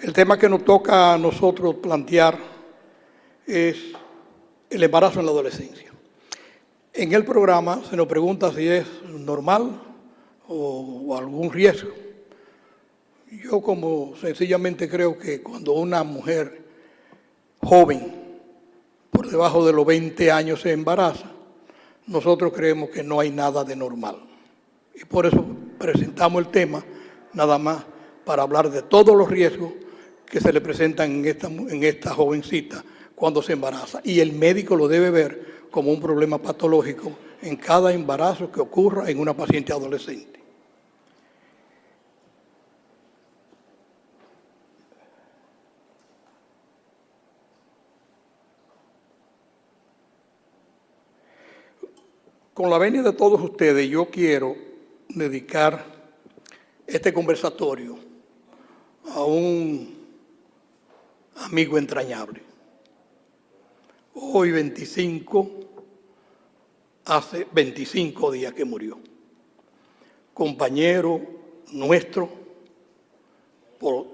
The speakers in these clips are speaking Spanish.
El tema que nos toca a nosotros plantear es el embarazo en la adolescencia. En el programa se nos pregunta si es normal o algún riesgo. Yo como sencillamente creo que cuando una mujer joven, por debajo de los 20 años se embaraza, nosotros creemos que no hay nada de normal. Y por eso presentamos el tema nada más para hablar de todos los riesgos que se le presentan en esta jovencita cuando se embaraza. Y el médico lo debe ver como un problema patológico en cada embarazo que ocurra en una paciente adolescente. Con la venia de todos ustedes, yo quiero dedicar este conversatorio a un amigo entrañable. Hoy 25, hace 25 días que murió. Compañero nuestro,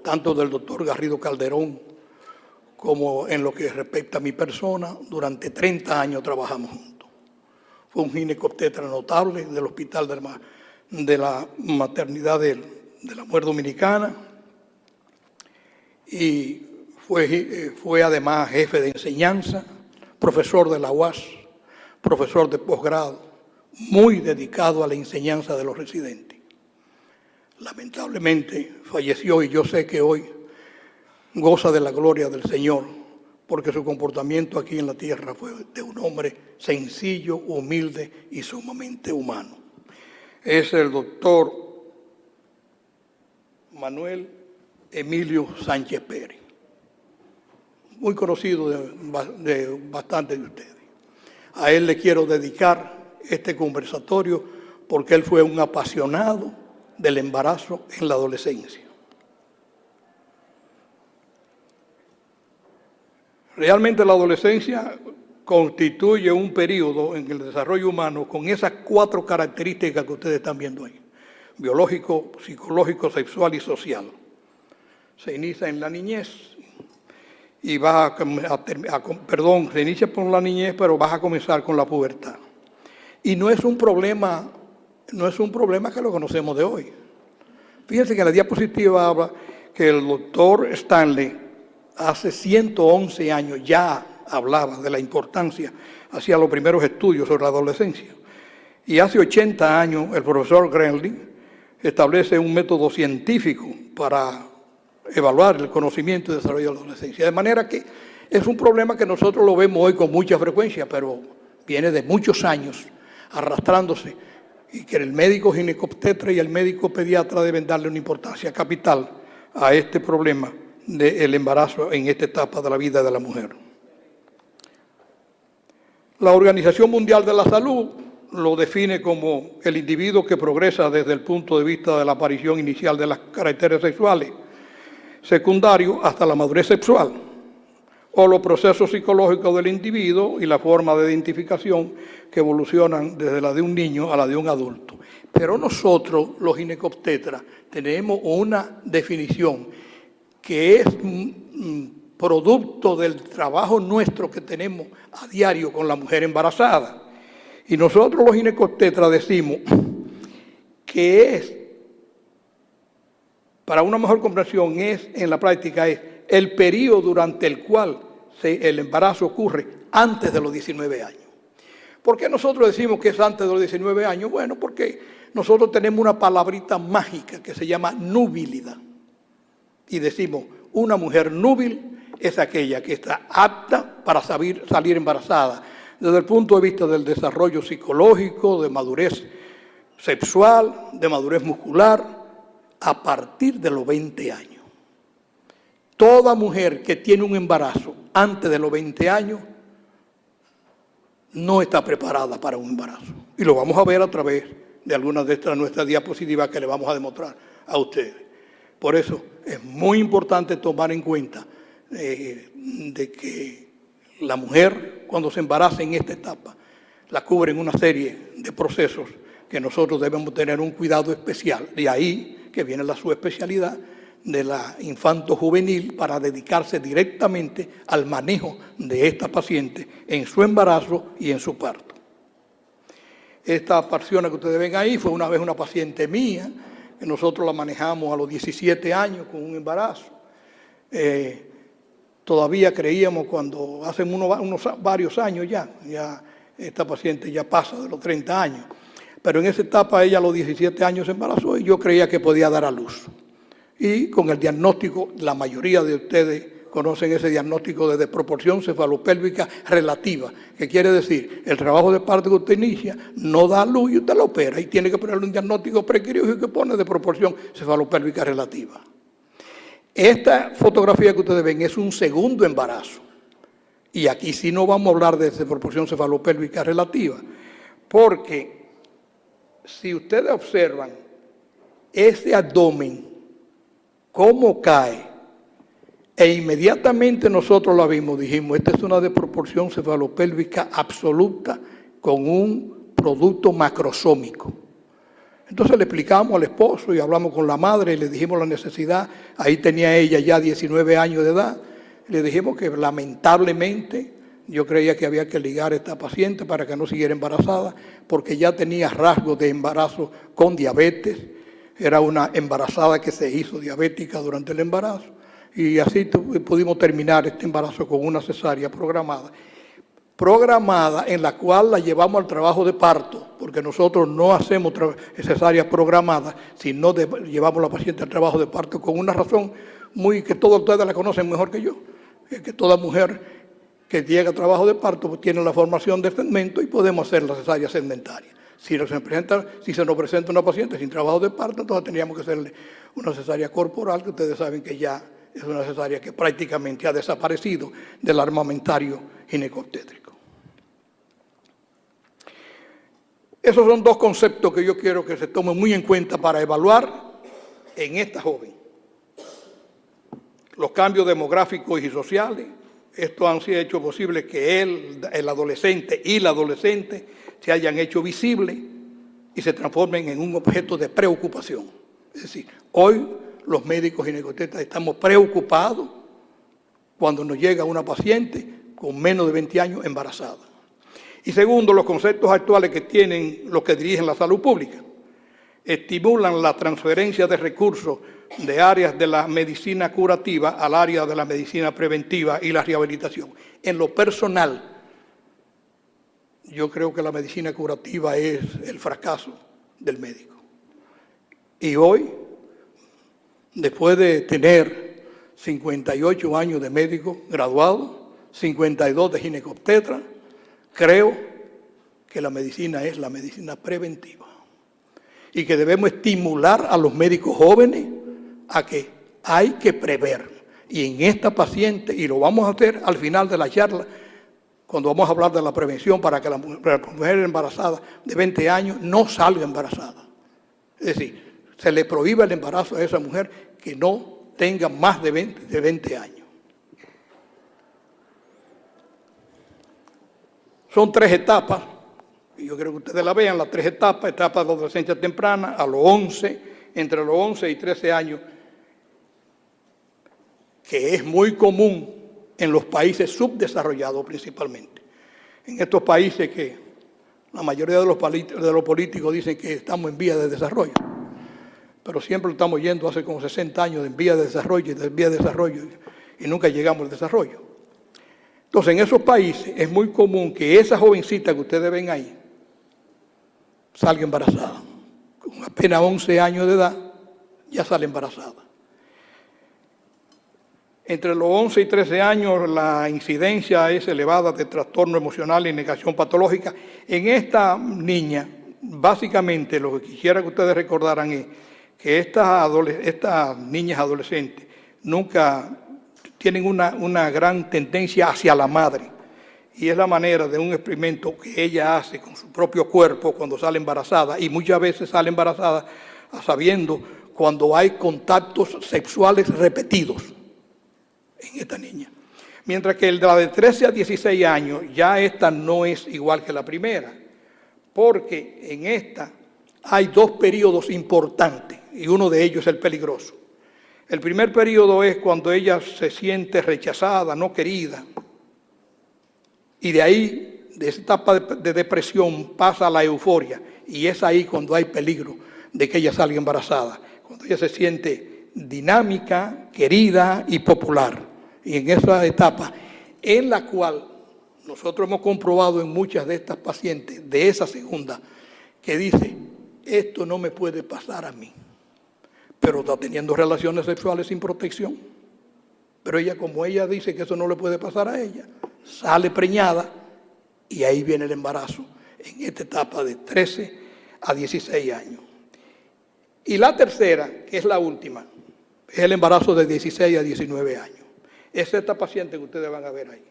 tanto del doctor Garrido Calderón como en lo que respecta a mi persona, durante 30 años trabajamos juntos. Fue un ginecobstetra notable del Hospital de la Maternidad de la Mujer Dominicana y fue además jefe de enseñanza, profesor de la UAS, profesor de posgrado, muy dedicado a la enseñanza de los residentes. Lamentablemente falleció y yo sé que hoy goza de la gloria del Señor, porque su comportamiento aquí en la tierra fue de un hombre sencillo, humilde y sumamente humano. Es el doctor Manuel Emilio Sánchez Pérez, muy conocido de bastante de ustedes. A él le quiero dedicar este conversatorio porque él fue un apasionado del embarazo en la adolescencia. Realmente la adolescencia constituye un periodo en el desarrollo humano con esas 4 características que ustedes están viendo ahí: biológico, psicológico, sexual y social. Se inicia en la niñez y se inicia por la niñez, pero vas a comenzar con la pubertad. Y no es un problema que lo conocemos de hoy. Fíjense que en la diapositiva habla que el doctor Stanley hace 111 años ya hablaba de la importancia, hacía los primeros estudios sobre la adolescencia. Y hace 80 años el profesor Grenly establece un método científico para evaluar el conocimiento y desarrollo de la adolescencia. De manera que es un problema que nosotros lo vemos hoy con mucha frecuencia, pero viene de muchos años arrastrándose y que el médico ginecobstetra y el médico pediatra deben darle una importancia capital a este problema del embarazo en esta etapa de la vida de la mujer. La Organización Mundial de la Salud lo define como el individuo que progresa desde el punto de vista de la aparición inicial de los caracteres sexuales secundarios hasta la madurez sexual, o los procesos psicológicos del individuo y la forma de identificación que evolucionan desde la de un niño a la de un adulto. Pero nosotros, los ginecobstetras, tenemos una definición que es producto del trabajo nuestro que tenemos a diario con la mujer embarazada. Y nosotros los ginecobstetras decimos que para una mejor comprensión, en la práctica es el periodo durante el cual el embarazo ocurre antes de los 19 años. ¿Por qué nosotros decimos que es antes de los 19 años? Bueno, porque nosotros tenemos una palabrita mágica que se llama nubilidad. Y decimos, una mujer núbil es aquella que está apta para salir embarazada desde el punto de vista del desarrollo psicológico, de madurez sexual, de madurez muscular, a partir de los 20 años. Toda mujer que tiene un embarazo antes de los 20 años no está preparada para un embarazo. Y lo vamos a ver a través de algunas de nuestras diapositivas que le vamos a demostrar a ustedes. Por eso es muy importante tomar en cuenta de que la mujer, cuando se embaraza en esta etapa, la cubren una serie de procesos que nosotros debemos tener un cuidado especial. De ahí que viene la subespecialidad de la infanto-juvenil para dedicarse directamente al manejo de esta paciente en su embarazo y en su parto. Esta persona que ustedes ven ahí fue una vez una paciente mía, que nosotros la manejamos a los 17 años con un embarazo. Todavía creíamos cuando hace varios años ya esta paciente ya pasa de los 30 años, pero en esa etapa ella a los 17 años se embarazó y yo creía que podía dar a luz. Y con el diagnóstico, la mayoría de ustedes conocen ese diagnóstico de desproporción cefalopélvica relativa, que quiere decir, el trabajo de parto que usted inicia no da luz y usted lo opera y tiene que ponerle un diagnóstico prequirúrgico que pone desproporción cefalopélvica relativa. Esta fotografía que ustedes ven es un segundo embarazo. Y aquí sí no vamos a hablar de desproporción cefalopélvica relativa, porque si ustedes observan ese abdomen, cómo cae, e inmediatamente nosotros lo vimos, dijimos, esta es una desproporción cefalopélvica absoluta con un producto macrosómico. Entonces le explicamos al esposo y hablamos con la madre y le dijimos la necesidad. Ahí tenía ella ya 19 años de edad. Le dijimos que lamentablemente yo creía que había que ligar a esta paciente para que no siguiera embarazada, porque ya tenía rasgos de embarazo con diabetes. Era una embarazada que se hizo diabética durante el embarazo. Y así pudimos terminar este embarazo con una cesárea programada en la cual la llevamos al trabajo de parto, porque nosotros no hacemos cesáreas programadas, sino llevamos a la paciente al trabajo de parto con una razón que todos ustedes la conocen mejor que yo, que toda mujer que llega a trabajo de parto pues, tiene la formación de segmento y podemos hacer la cesárea segmentaria. Si se nos presenta una paciente sin trabajo de parto, entonces teníamos que hacerle una cesárea corporal, que ustedes saben que ya es una cesárea que prácticamente ha desaparecido del armamentario ginecobstétrico. Esos son dos conceptos que yo quiero que se tomen muy en cuenta para evaluar en esta joven. Los cambios demográficos y sociales, esto han sido hecho posible que el adolescente y la adolescente se hayan hecho visibles y se transformen en un objeto de preocupación. Es decir, hoy los médicos ginecobstetras estamos preocupados cuando nos llega una paciente con menos de 20 años embarazada. Y segundo, los conceptos actuales que tienen los que dirigen la salud pública estimulan la transferencia de recursos de áreas de la medicina curativa al área de la medicina preventiva y la rehabilitación. En lo personal, yo creo que la medicina curativa es el fracaso del médico. Y hoy, después de tener 58 años de médico graduado, 52 de ginecobstetra, creo que la medicina es la medicina preventiva y que debemos estimular a los médicos jóvenes a que hay que prever. Y en esta paciente, y lo vamos a hacer al final de la charla, cuando vamos a hablar de la prevención para que la mujer embarazada de 20 años no salga embarazada. Es decir, se le prohíbe el embarazo a esa mujer que no tenga más de 20 años. Son 3 etapas, y yo creo que ustedes la vean, las 3 etapas, etapa de la adolescencia temprana, a los 11, entre los 11 y 13 años, que es muy común en los países subdesarrollados principalmente. En estos países que la mayoría de los políticos dicen que estamos en vía de desarrollo, pero siempre estamos yendo hace como 60 años en vía de desarrollo y nunca llegamos al desarrollo. Entonces, en esos países es muy común que esa jovencita que ustedes ven ahí salga embarazada. Con apenas 11 años de edad ya sale embarazada. Entre los 11 y 13 años la incidencia es elevada de trastorno emocional y negación patológica. En esta niña, básicamente lo que quisiera que ustedes recordaran es que estas niñas adolescentes nunca tienen una gran tendencia hacia la madre. Y es la manera de un experimento que ella hace con su propio cuerpo cuando sale embarazada. Y muchas veces sale embarazada sabiendo cuando hay contactos sexuales repetidos en esta niña. Mientras que la de 13 a 16 años, ya esta no es igual que la primera. Porque en esta hay 2 periodos importantes y uno de ellos es el peligroso. El primer periodo es cuando ella se siente rechazada, no querida. Y de ahí, de esa etapa de depresión, pasa a la euforia. Y es ahí cuando hay peligro de que ella salga embarazada. Cuando ella se siente dinámica, querida y popular. Y en esa etapa, en la cual nosotros hemos comprobado en muchas de estas pacientes, de esa segunda, que dice, esto no me puede pasar a mí. Pero está teniendo relaciones sexuales sin protección. Pero ella, como ella dice que eso no le puede pasar a ella, sale preñada y ahí viene el embarazo en esta etapa de 13 a 16 años. Y la tercera, que es la última, es el embarazo de 16 a 19 años. Es esta paciente que ustedes van a ver ahí,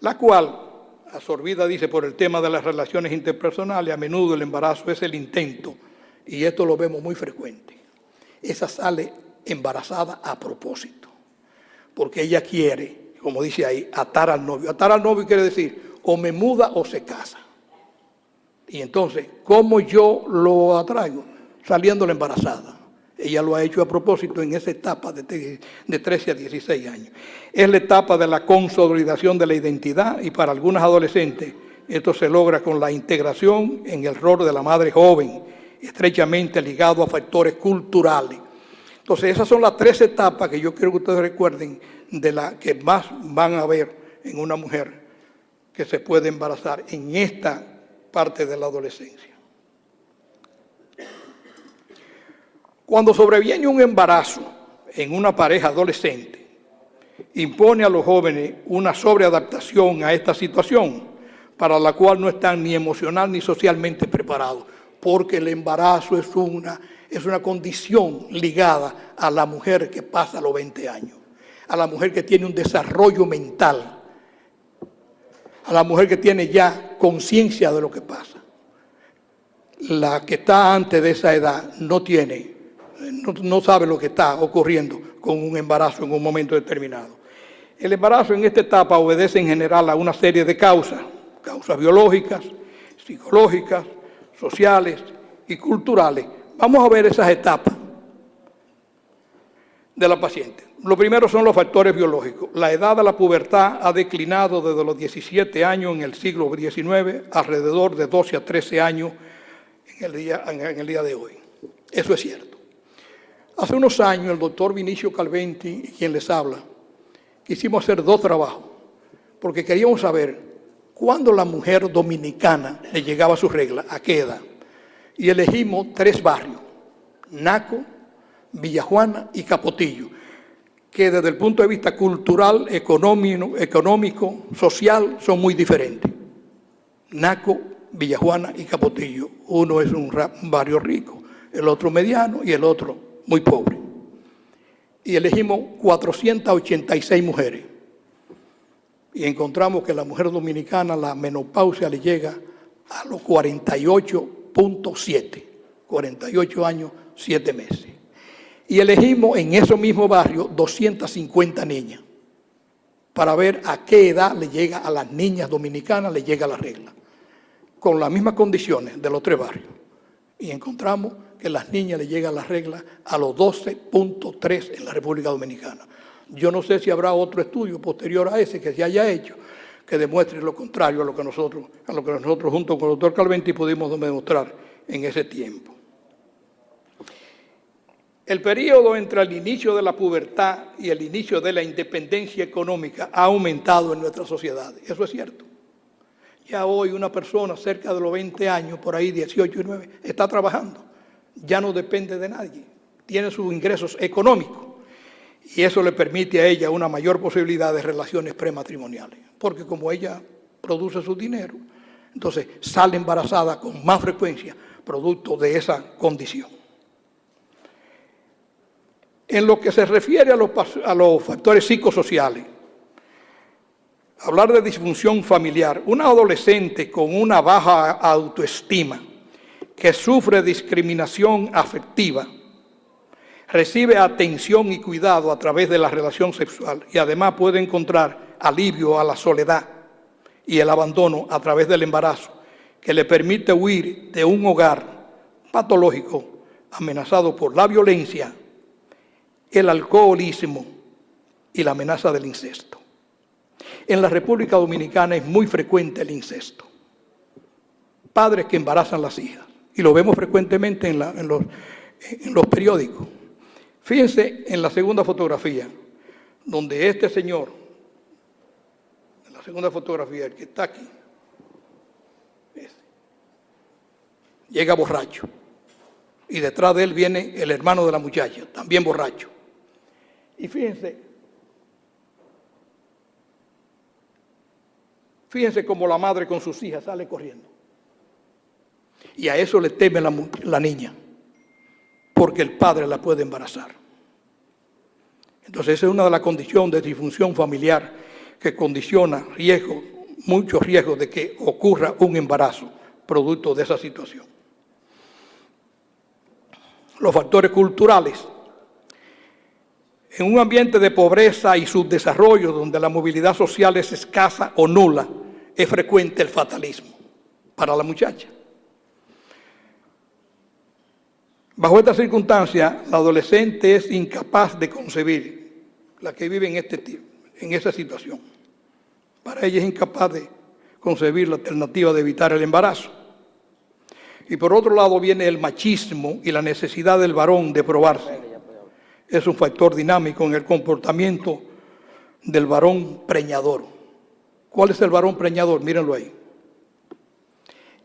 la cual, absorbida, dice, por el tema de las relaciones interpersonales, a menudo el embarazo es el intento, y esto lo vemos muy frecuente. Esa sale embarazada a propósito, porque ella quiere, como dice ahí, atar al novio. Atar al novio quiere decir, o me muda o se casa. Y entonces, ¿cómo yo lo atraigo? Saliéndola embarazada. Ella lo ha hecho a propósito en esa etapa de 13 a 16 años. Es la etapa de la consolidación de la identidad y para algunas adolescentes esto se logra con la integración en el rol de la madre joven, estrechamente ligado a factores culturales. Entonces esas son las 3 etapas que yo quiero que ustedes recuerden de las que más van a ver en una mujer que se puede embarazar en esta parte de la adolescencia. Cuando sobreviene un embarazo en una pareja adolescente, impone a los jóvenes una sobreadaptación a esta situación, para la cual no están ni emocional ni socialmente preparados, porque el embarazo es una condición ligada a la mujer que pasa los 20 años, a la mujer que tiene un desarrollo mental, a la mujer que tiene ya conciencia de lo que pasa. La que está antes de esa edad no sabe lo que está ocurriendo con un embarazo en un momento determinado. El embarazo en esta etapa obedece en general a una serie de causas biológicas, psicológicas, sociales y culturales. Vamos a ver esas etapas de la paciente. Lo primero son los factores biológicos. La edad de la pubertad ha declinado desde los 17 años en el siglo XIX, alrededor de 12 a 13 años en el día de hoy. Eso es cierto. Hace unos años el doctor Vinicio Calventi, quien les habla, quisimos hacer 2 trabajos, porque queríamos saber cuándo la mujer dominicana le llegaba a su regla, a qué edad. Y elegimos 3 barrios, Naco, Villajuana y Capotillo, que desde el punto de vista cultural, económico, social, son muy diferentes. Naco, Villajuana y Capotillo. Uno es un barrio rico, el otro mediano y el otro muy pobre. Y elegimos 486 mujeres. Y encontramos que la mujer dominicana, la menopausia le llega a los 48.7, 48 años, 7 meses. Y elegimos en esos mismos barrios 250 niñas para ver a qué edad le llega a las niñas dominicanas, le llega la regla, con las mismas condiciones de los 3 barrios. Y encontramos que a las niñas le llega la regla a los 12.3 en la República Dominicana. Yo no sé si habrá otro estudio posterior a ese que se haya hecho que demuestre lo contrario a lo que nosotros junto con el doctor Calventi pudimos demostrar en ese tiempo. El periodo entre el inicio de la pubertad y el inicio de la independencia económica ha aumentado en nuestra sociedad. Eso es cierto. Ya hoy una persona cerca de los 20 años, por ahí 18 y 9, está trabajando. Ya no depende de nadie. Tiene sus ingresos económicos. Y eso le permite a ella una mayor posibilidad de relaciones prematrimoniales. Porque como ella produce su dinero, entonces sale embarazada con más frecuencia, producto de esa condición. En lo que se refiere a los factores psicosociales, hablar de disfunción familiar, una adolescente con una baja autoestima que sufre discriminación afectiva, recibe atención y cuidado a través de la relación sexual y además puede encontrar alivio a la soledad y el abandono a través del embarazo, que le permite huir de un hogar patológico amenazado por la violencia, el alcoholismo y la amenaza del incesto. En la República Dominicana es muy frecuente el incesto. Padres que embarazan las hijas. Y lo vemos frecuentemente en los periódicos. Fíjense en la segunda fotografía, donde este señor, en la segunda fotografía, el que está aquí, llega borracho. Y detrás de él viene el hermano de la muchacha, también borracho. Y fíjense cómo la madre con sus hijas sale corriendo. Y a eso le teme la niña, porque el padre la puede embarazar. Entonces esa es una de las condiciones de disfunción familiar que condiciona muchos riesgos de que ocurra un embarazo producto de esa situación. Los factores culturales. En un ambiente de pobreza y subdesarrollo donde la movilidad social es escasa o nula, es frecuente el fatalismo para la muchacha. Bajo esta circunstancia, la adolescente es incapaz de concebir, la que vive en esa situación. Para ella es incapaz de concebir la alternativa de evitar el embarazo. Y por otro lado viene el machismo y la necesidad del varón de probarse. Es un factor dinámico en el comportamiento del varón preñador. ¿Cuál es el varón preñador? Mírenlo ahí.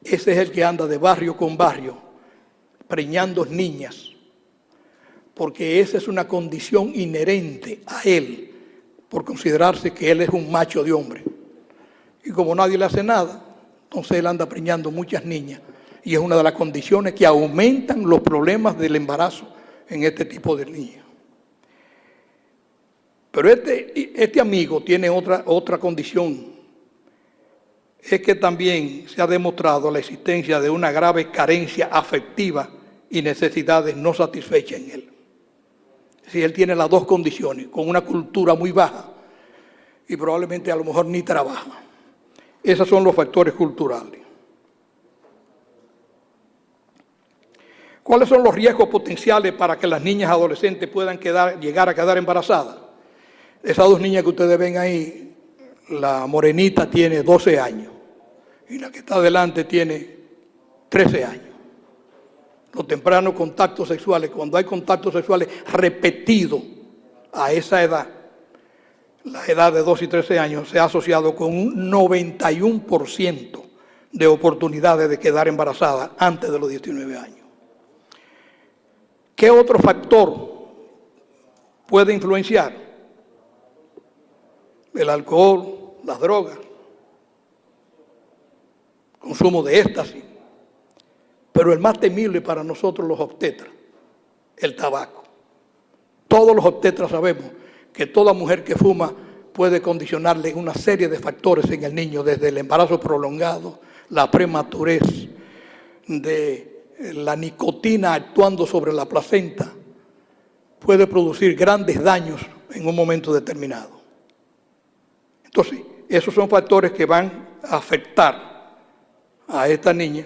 Ese es el que anda de barrio con barrio, preñando niñas, porque esa es una condición inherente a él, por considerarse que él es un macho de hombre. Y como nadie le hace nada, entonces él anda preñando muchas niñas, y es una de las condiciones que aumentan los problemas del embarazo en este tipo de niños. Pero este amigo tiene otra condición. Es que también se ha demostrado la existencia de una grave carencia afectiva y necesidades no satisfechas en él. Si él tiene las dos condiciones, con una cultura muy baja y probablemente a lo mejor ni trabaja. Esos son los factores culturales. ¿Cuáles son los riesgos potenciales para que las niñas adolescentes puedan llegar a quedar embarazadas? Esas dos niñas que ustedes ven ahí, la morenita tiene 12 años y la que está adelante tiene 13 años. Los tempranos contactos sexuales, cuando hay contactos sexuales repetidos a esa edad, la edad de 12 y 13 años, se ha asociado con un 91% de oportunidades de quedar embarazada antes de los 19 años. ¿Qué otro factor puede influenciar? El alcohol, las drogas, consumo de éxtasis. Pero el más temible para nosotros los obstetras, el tabaco. Todos los obstetras sabemos que toda mujer que fuma puede condicionarle una serie de factores en el niño, desde el embarazo prolongado, la prematurez, de la nicotina actuando sobre la placenta, puede producir grandes daños en un momento determinado. Entonces, esos son factores que van a afectar a esta niña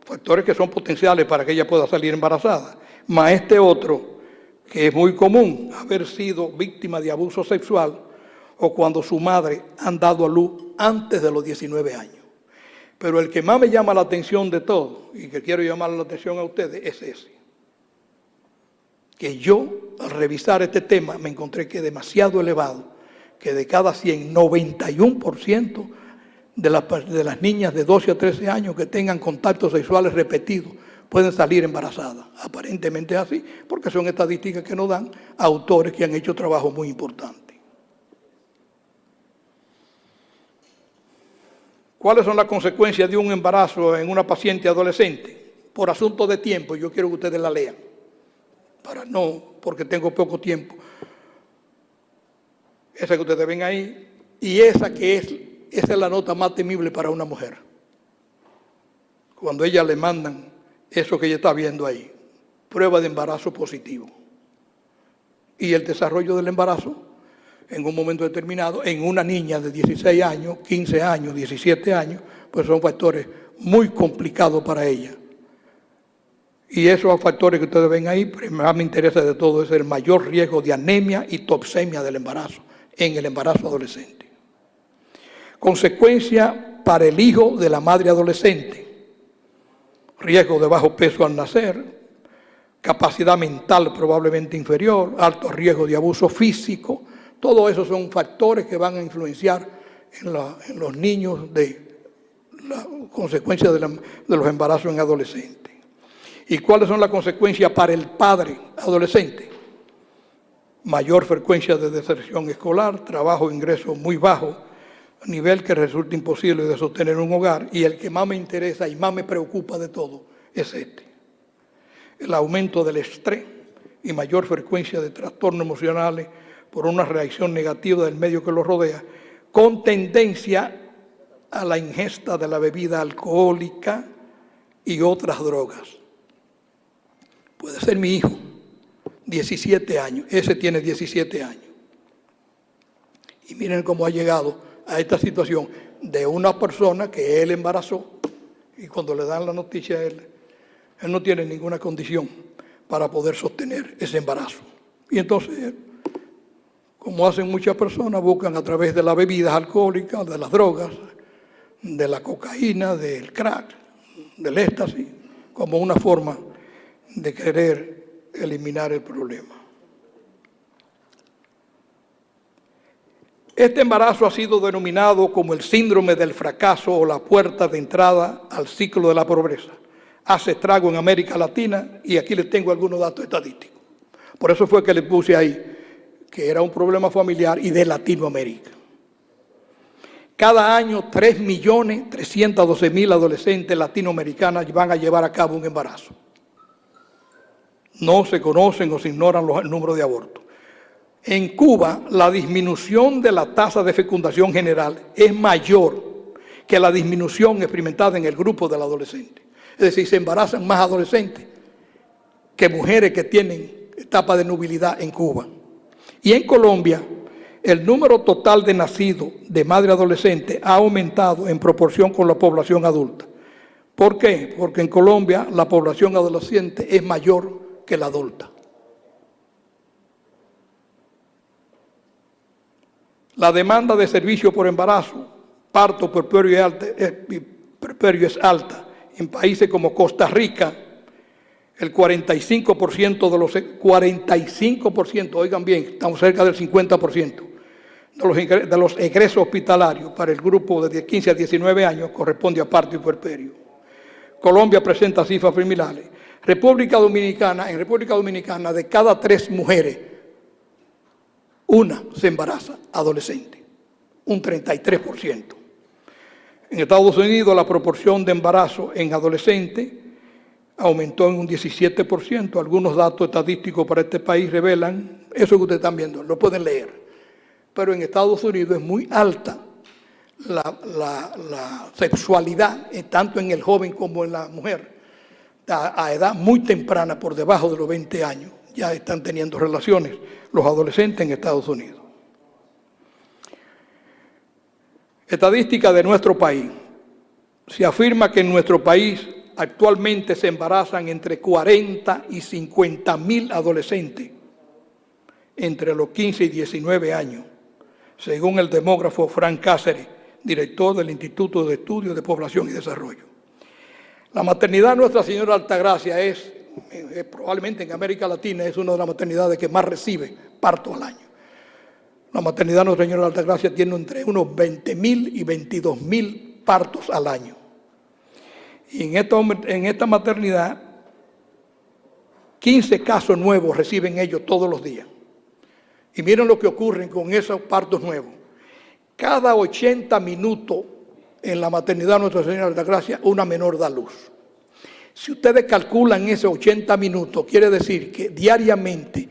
factores que son potenciales para que ella pueda salir embarazada, más este otro, que es muy común, haber sido víctima de abuso sexual o cuando su madre han dado a luz antes de los 19 años. Pero el que más me llama la atención de todo, y que quiero llamar la atención a ustedes, es ese. Que yo, al revisar este tema, me encontré que es demasiado elevado, que de cada 100, 91% de las niñas de 12 a 13 años que tengan contactos sexuales repetidos pueden salir embarazadas. Aparentemente es así, porque son estadísticas que nos dan autores que han hecho trabajo muy importante. ¿Cuáles son las consecuencias de un embarazo en una paciente adolescente? Por asunto de tiempo, yo quiero que ustedes la lean, porque tengo poco tiempo. Esa que ustedes ven ahí, y esa es la nota más temible para una mujer. Cuando ella le mandan eso que ella está viendo ahí, prueba de embarazo positivo. Y el desarrollo del embarazo, en un momento determinado, en una niña de 16 años, 15 años, 17 años, pues son factores muy complicados para ella. Y esos factores que ustedes ven ahí, pero más me interesa de todo es el mayor riesgo de anemia y toxemia del embarazo, en el embarazo adolescente. Consecuencia para el hijo de la madre adolescente: riesgo de bajo peso al nacer, capacidad mental probablemente inferior, alto riesgo de abuso físico. Todo eso son factores que van a influenciar en los niños de la consecuencia de los embarazos en adolescentes. ¿Y cuáles son las consecuencias para el padre adolescente? Mayor frecuencia de deserción escolar, trabajo e ingresos muy bajos, nivel que resulta imposible de sostener un hogar. Y el que más me interesa y más me preocupa de todo es el aumento del estrés y mayor frecuencia de trastornos emocionales por una reacción negativa del medio que los rodea, con tendencia a la ingesta de la bebida alcohólica y otras drogas. Puede ser mi hijo, 17 años, ese tiene 17 años. Y miren cómo ha llegado a esta situación de una persona que él embarazó, y cuando le dan la noticia a él no tiene ninguna condición para poder sostener ese embarazo. Y entonces, como hacen muchas personas, buscan a través de las bebidas alcohólicas, de las drogas, de la cocaína, del crack, del éxtasis, como una forma de querer eliminar el problema. Este embarazo ha sido denominado como el síndrome del fracaso o la puerta de entrada al ciclo de la pobreza. Hace estrago en América Latina y aquí les tengo algunos datos estadísticos. Por eso fue que le puse ahí que era un problema familiar y de Latinoamérica. Cada año 3.312.000 adolescentes latinoamericanas van a llevar a cabo un embarazo. No se conocen o se ignoran el número de abortos. En Cuba, la disminución de la tasa de fecundación general es mayor que la disminución experimentada en el grupo del adolescente. Es decir, se embarazan más adolescentes que mujeres que tienen etapa de nubilidad en Cuba. Y en Colombia, el número total de nacidos de madre adolescente ha aumentado en proporción con la población adulta. ¿Por qué? Porque en Colombia la población adolescente es mayor que la adulta. La demanda de servicio por embarazo, parto puerperio es alta. En países como Costa Rica, el 45%, oigan bien, estamos cerca del 50%, de los egresos hospitalarios para el grupo de 15 a 19 años corresponde a parto y puerperio. Colombia presenta cifras similares. En República Dominicana, de cada 3 mujeres, una se embaraza adolescente, un 33%. En Estados Unidos la proporción de embarazo en adolescentes aumentó en un 17%. Algunos datos estadísticos para este país revelan eso que ustedes están viendo, lo pueden leer. Pero en Estados Unidos es muy alta la sexualidad, tanto en el joven como en la mujer. A edad muy temprana, por debajo de los 20 años, ya están teniendo relaciones los adolescentes en Estados Unidos. Estadística de nuestro país. Se afirma que en nuestro país actualmente se embarazan entre 40 y 50.000 adolescentes entre los 15 y 19 años, según el demógrafo Frank Cáceres, director del Instituto de Estudios de Población y Desarrollo. La maternidad Nuestra Señora Altagracia es probablemente en América Latina es una de las maternidades que más recibe parto al año. La maternidad Nuestra Señora Altagracia tiene entre unos 20.000 y 22.000 partos al año. Y en esta maternidad, 15 casos nuevos reciben ellos todos los días. Y miren lo que ocurre con esos partos nuevos. Cada 80 minutos en la maternidad Nuestra Señora Altagracia, una menor da luz. Si ustedes calculan esos 80 minutos, quiere decir que diariamente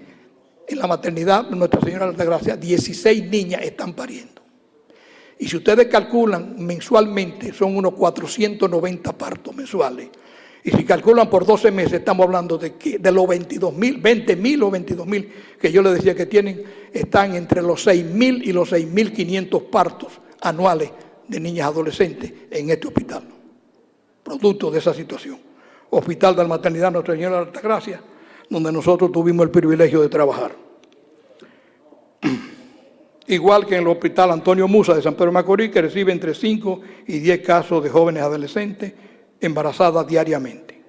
en la maternidad Nuestra Señora Altagracia, 16 niñas están pariendo. Y si ustedes calculan mensualmente, son unos 490 partos mensuales. Y si calculan por 12 meses, estamos hablando de que de los 20.000 o 22.000 que yo les decía que tienen, están entre los 6.000 y los 6.500 partos anuales de niñas adolescentes en este hospital, producto de esa situación. Hospital de la Maternidad Nuestra Señora de Altagracia, donde nosotros tuvimos el privilegio de trabajar. Igual que en el Hospital Antonio Musa de San Pedro de Macorís, que recibe entre 5 y 10 casos de jóvenes adolescentes embarazadas diariamente.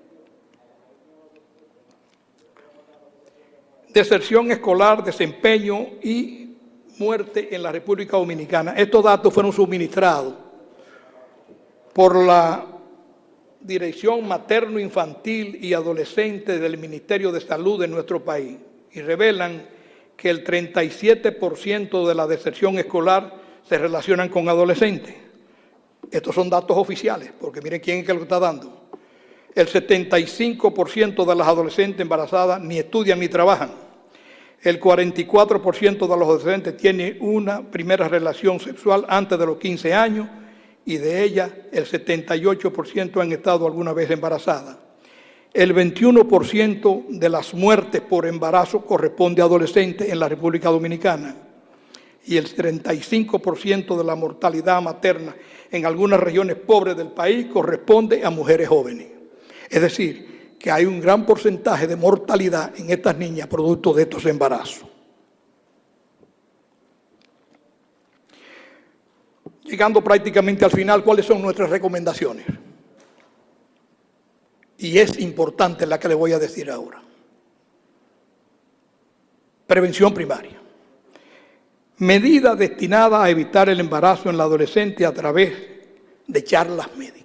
Deserción escolar, desempeño y muerte en la República Dominicana. Estos datos fueron suministrados por la Dirección Materno-Infantil y Adolescente del Ministerio de Salud de nuestro país y revelan que el 37% de la deserción escolar se relacionan con adolescentes. Estos son datos oficiales, porque miren quién es que lo está dando. El 75% de las adolescentes embarazadas ni estudian ni trabajan. El 44% de los adolescentes tiene una primera relación sexual antes de los 15 años y de ellas el 78% han estado alguna vez embarazadas. El 21% de las muertes por embarazo corresponde a adolescentes en la República Dominicana y el 35% de la mortalidad materna en algunas regiones pobres del país corresponde a mujeres jóvenes. Es decir, que hay un gran porcentaje de mortalidad en estas niñas producto de estos embarazos. Llegando prácticamente al final, ¿cuáles son nuestras recomendaciones? Y es importante la que le voy a decir ahora. Prevención primaria. Medidas destinadas a evitar el embarazo en la adolescente a través de charlas médicas.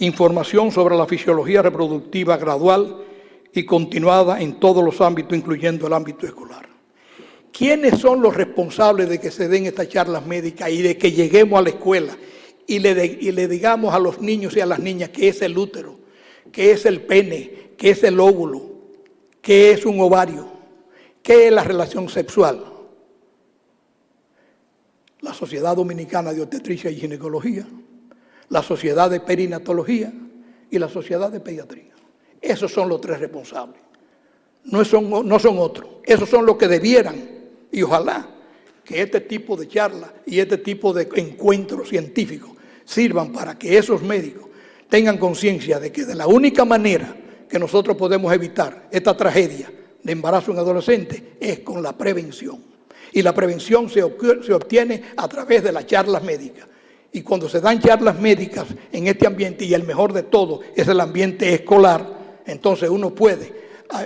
Información sobre la fisiología reproductiva gradual y continuada en todos los ámbitos, incluyendo el ámbito escolar. ¿Quiénes son los responsables de que se den estas charlas médicas y de que lleguemos a la escuela y le digamos a los niños y a las niñas qué es el útero, qué es el pene, qué es el óvulo, qué es un ovario, qué es la relación sexual? La Sociedad Dominicana de Obstetricia y Ginecología, la Sociedad de Perinatología y la Sociedad de Pediatría. Esos son los tres responsables. No son otros. Esos son los que debieran, y ojalá que este tipo de charlas y este tipo de encuentros científicos sirvan para que esos médicos tengan conciencia de que de la única manera que nosotros podemos evitar esta tragedia de embarazo en adolescentes es con la prevención. Y la prevención se obtiene a través de las charlas médicas. Y cuando se dan charlas médicas en este ambiente, y el mejor de todo es el ambiente escolar, entonces uno puede,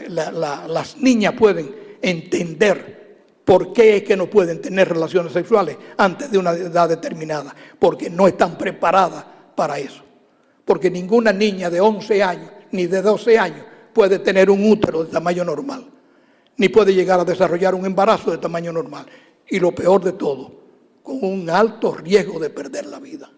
las niñas pueden entender por qué es que no pueden tener relaciones sexuales antes de una edad determinada, porque no están preparadas para eso. Porque ninguna niña de 11 años ni de 12 años puede tener un útero de tamaño normal, ni puede llegar a desarrollar un embarazo de tamaño normal. Y lo peor de todo, con un alto riesgo de perder la vida.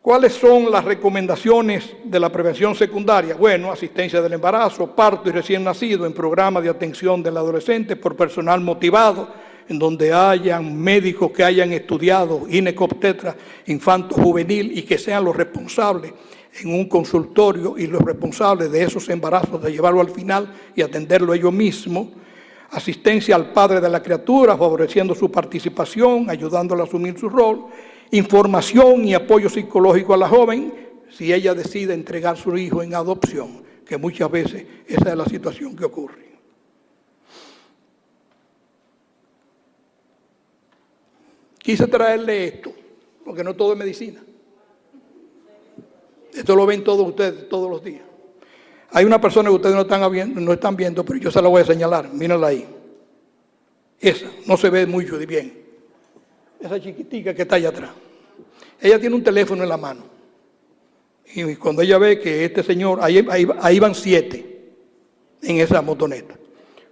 ¿Cuáles son las recomendaciones de la prevención secundaria? Bueno, asistencia del embarazo, parto y recién nacido en programas de atención del adolescente por personal motivado, en donde hayan médicos que hayan estudiado ginecobstetra infanto juvenil y que sean los responsables en un consultorio y los responsables de esos embarazos, de llevarlo al final y atenderlo ellos mismos. Asistencia al padre de la criatura, favoreciendo su participación, ayudándole a asumir su rol. Información y apoyo psicológico a la joven si ella decide entregar a su hijo en adopción, que muchas veces esa es la situación que ocurre. Quise traerle esto, porque no todo es medicina. Esto lo ven todos ustedes todos los días. Hay una persona que ustedes no están viendo, pero yo se la voy a señalar. Mírenla ahí. Esa, no se ve mucho de bien. Esa chiquitica que está allá atrás. Ella tiene un teléfono en la mano. Y cuando ella ve que este señor, ahí van 7 en esa motoneta.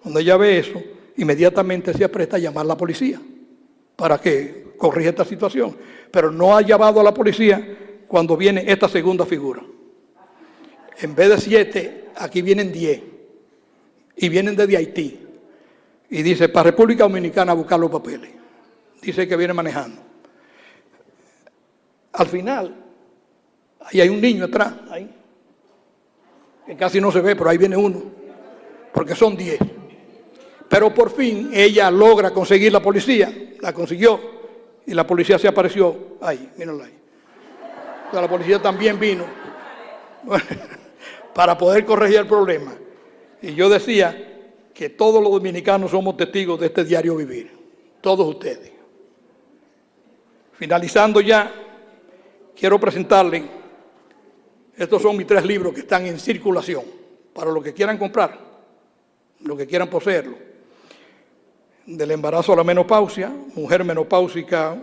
Cuando ella ve eso, inmediatamente se apresta a llamar a la policía para que corrija esta situación. Pero no ha llamado a la policía cuando viene esta segunda figura. En vez de 7, aquí vienen 10. Y vienen desde Haití. Y dice, para República Dominicana a buscar los papeles. Dice que viene manejando. Al final, ahí hay un niño atrás, ahí, que casi no se ve, pero ahí viene uno, porque son 10. Pero por fin ella logra conseguir la policía, la consiguió, y la policía se apareció ahí, mírenlo ahí. O sea, la policía también vino para poder corregir el problema. Y yo decía que todos los dominicanos somos testigos de este diario vivir, todos ustedes. Finalizando ya, quiero presentarles, estos son mis 3 libros que están en circulación, para los que quieran comprar, los que quieran poseerlo. Del embarazo a la menopausia, mujer menopáusica,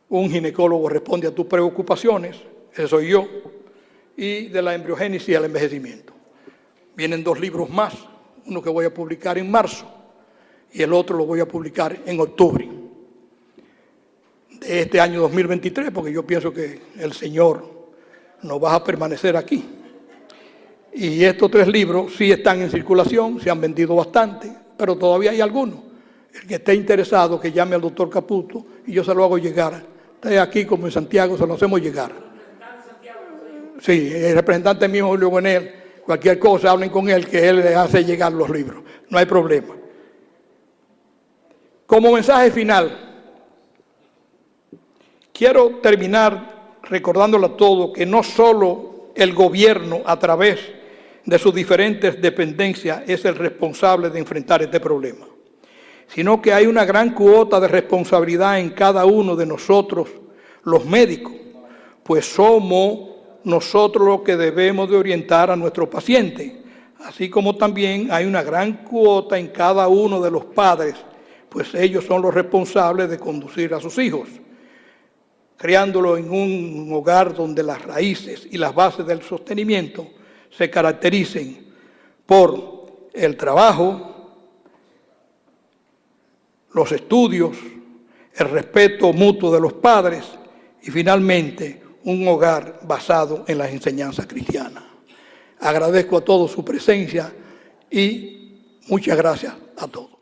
un ginecólogo responde a tus preocupaciones, ese soy yo, y de la embriogénesis al envejecimiento. Vienen 2 libros más, uno que voy a publicar en marzo y el otro lo voy a publicar en octubre de este año 2023, porque yo pienso que el Señor nos va a permanecer aquí. Y estos 3 libros sí están en circulación, se han vendido bastante, pero todavía hay algunos. El que esté interesado, que llame al doctor Caputo y yo se lo hago llegar. Está aquí como en Santiago, se lo hacemos llegar. Sí, el representante mío, Julio Buenel, cualquier cosa, hablen con él, que él le hace llegar los libros. No hay problema. Como mensaje final, quiero terminar recordándole a todos que no solo el gobierno, a través de sus diferentes dependencias, es el responsable de enfrentar este problema, sino que hay una gran cuota de responsabilidad en cada uno de nosotros, los médicos, pues somos nosotros los que debemos de orientar a nuestros pacientes, así como también hay una gran cuota en cada uno de los padres, pues ellos son los responsables de conducir a sus hijos, criándolo en un hogar donde las raíces y las bases del sostenimiento se caractericen por el trabajo, los estudios, el respeto mutuo de los padres y finalmente un hogar basado en las enseñanzas cristianas. Agradezco a todos su presencia y muchas gracias a todos.